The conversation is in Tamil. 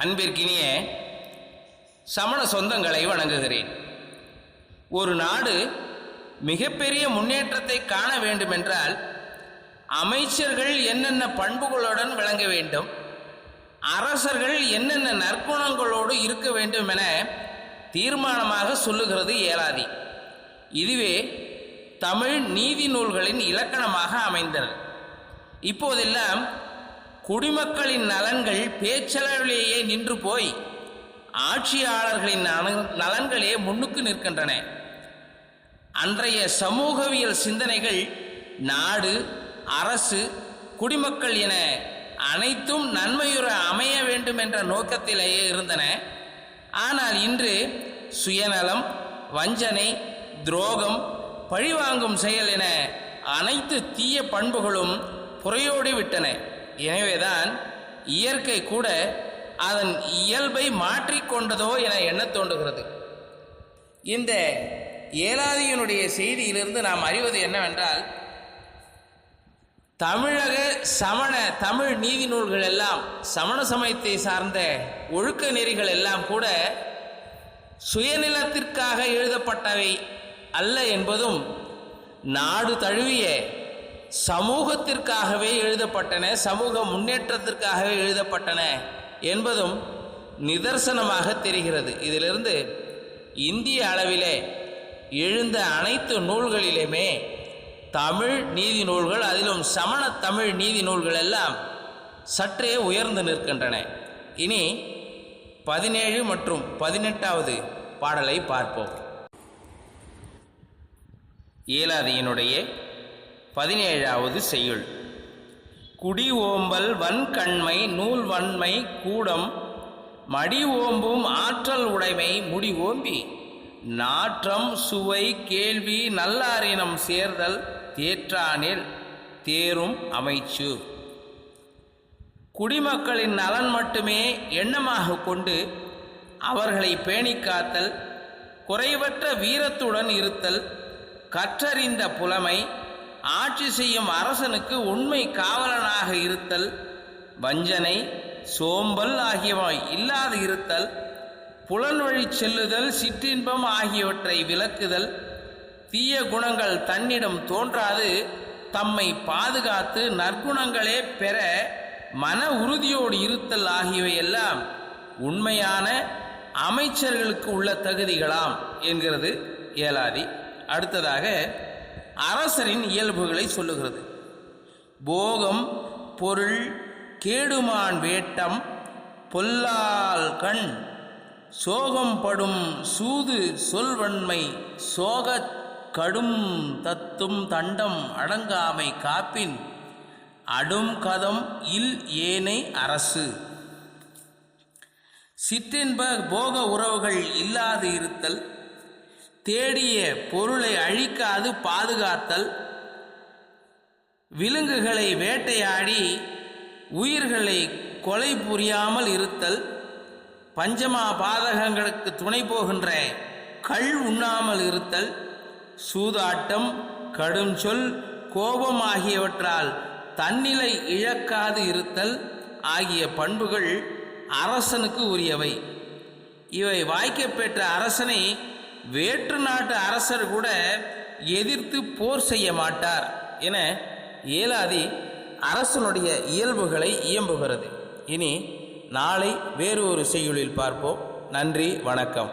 அன்பிற்கினிய சமண சொந்தங்களை வணங்குகிறேன். ஒரு நாடு மிகப்பெரிய முன்னேற்றத்தை காண வேண்டுமென்றால் அமைச்சர்கள் என்னென்ன பண்புகளுடன் விளங்க வேண்டும், அரசர்கள் என்னென்ன நற்குணங்களோடு இருக்க வேண்டும் என தீர்மானமாக சொல்லுகிறது ஏலாதி. இதுவே தமிழ் நீதி நூல்களின் இலக்கணமாக அமைந்தது. இப்போதெல்லாம் குடிமக்களின் நலன்கள் பேச்சளவிலேயே நின்று போய் ஆட்சியாளர்களின் நலன்களே முன்னுக்கு நிற்கின்றன. அன்றைய சமூகவியல் சிந்தனைகள் நாடு, அரசு, குடிமக்கள் என அனைத்தும் நன்மையுற அமைய வேண்டும் என்ற நோக்கத்திலேயே இருந்தன. ஆனால் இன்று சுயநலம், வஞ்சனை, துரோகம், பழிவாங்கும் செயல் என அனைத்து தீய பண்புகளும் புறையோடி விட்டன. எனவேதான் இயற்கை கூட அதன் இயல்பை மாற்றிக்கொண்டதோ என எண்ண தோன்றுகிறது. இந்த ஏலாதியினுடைய செய்தியிலிருந்து நாம் அறிவது என்னவென்றால், தமிழக சமண தமிழ் நீதி நூல்கள் எல்லாம், சமண சமயத்தை சார்ந்த ஒழுக்க நெறிகள் எல்லாம் கூட சுயநிலத்திற்காக எழுதப்பட்டவை அல்ல என்பதும், நாடு தழுவிய சமூகத்திற்காகவே எழுதப்பட்டன, சமூக முன்னேற்றத்திற்காகவே எழுதப்பட்டன என்பதும் நிதர்சனமாக தெரிகிறது. இதிலிருந்து இந்திய அளவிலே எழுந்த அனைத்து நூல்களிலுமே தமிழ் நீதி நூல்கள், அதிலும் சமண தமிழ் நீதி நூல்கள் எல்லாம் சற்றே உயர்ந்து நிற்கின்றன. இனி 17 மற்றும் 18வது பாடலை பார்ப்போம். ஏலாதியினுடைய 17வது செய்யுள். குடி ஓம்பல் வன்கண்மை நூல் வன்மை கூடம் மடி ஓம்பும் ஆற்றல் உடைமை முடி ஓம்பி நாற்றம் சுவை கேள்வி நல்லாரினம் சேர்தல் தேற்றானில் தேரும் அமைச்சு. குடிமக்களின் நலன் மட்டுமே எண்ணமாக கொண்டு அவர்களை பேணிக்காத்தல், குறைவற்ற வீரத்துடன் இருத்தல், கற்றறிந்த புலமை, ஆட்சி செய்யும் அரசனுக்கு உண்மை காவலனாக இருத்தல், வஞ்சனை சோம்பல் ஆகியவை இல்லாது இருத்தல், புலன்வழி செல்லுதல், சிற்றின்பம் ஆகியவற்றை விலக்குதல், தீய குணங்கள் தன்னிடம் தோன்றாது தம்மை பாதுகாத்து நற்குணங்களே பெற மன உறுதியோடு இருத்தல் ஆகியவை எல்லாம் உண்மையான அமைச்சர்களுக்கு உள்ள தகுதிகளாம் என்கிறது ஏலாதி. அடுத்ததாக அரசரின் இயல்புகளை சொல்லுகிறது. போகம் பொருள் கேடுமான் வேட்டம் பொல்லால் கண் சோகம் படும் சூது சொல்வன்மை சோகக் கடும் தத்தும் தண்டம் அடங்காமை காப்பின் அடும் கதம் இல் ஏனை அரசு. சிற்றின்ப போக உறவுகள் இல்லாது இருத்தல், தேடிய பொருளை அழிக்காது பாதுகாத்தல், விலங்குகளை வேட்டையாடி உயிர்களை கொலை புரியாமல் இருத்தல், பஞ்சமா பாதகங்களுக்கு துணை போகின்ற கள் உண்ணாமல் இருத்தல், சூதாட்டம், கடும் சொல், கோபம் ஆகியவற்றால் தன்னிலை இழக்காது இருத்தல் ஆகிய பண்புகள் அரசனுக்கு உரியவை. இவை வாய்க்கப்பெற்ற அரசனை வேற்று நாட்டு அரசர் கூட எதிர்த்து போர் செய்ய மாட்டார் என ஏலாதி அரசனுடைய இயல்புகளை இயம்புகிறது. இனி நாளை வேறு ஒரு செய்யுளில் பார்ப்போம். நன்றி, வணக்கம்.